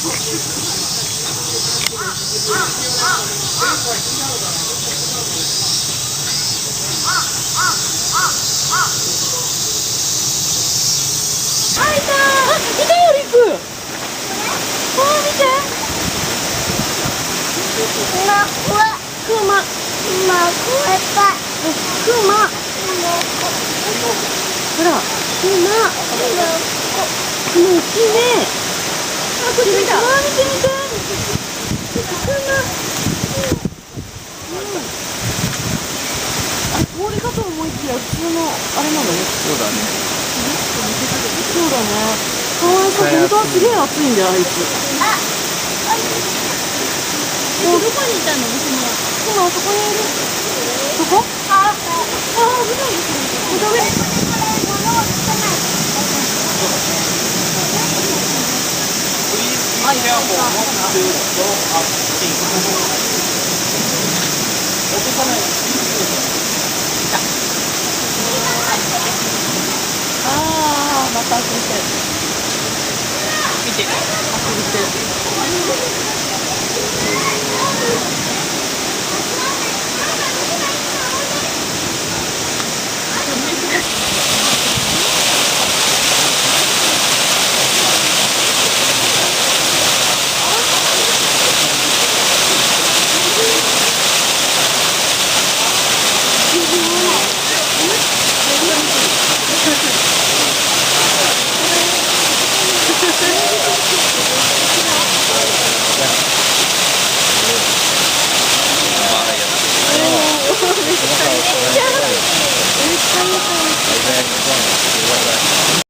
あ、いたー。いたよ、リク。わあ、見て。クマ。クマ。ほら、クマ。大きいね。あ、こっち見た。わあ、見て見て。クマ。あれ、氷かと思いきや、普通の、あれなのね。そうだね。そうだね。かわいそう。本当はすげえ暑いんだよ、あいつ。どこにいたの？今あそこにいる。どこ？ああ、危ないですね。ダメ。ああ、また先生。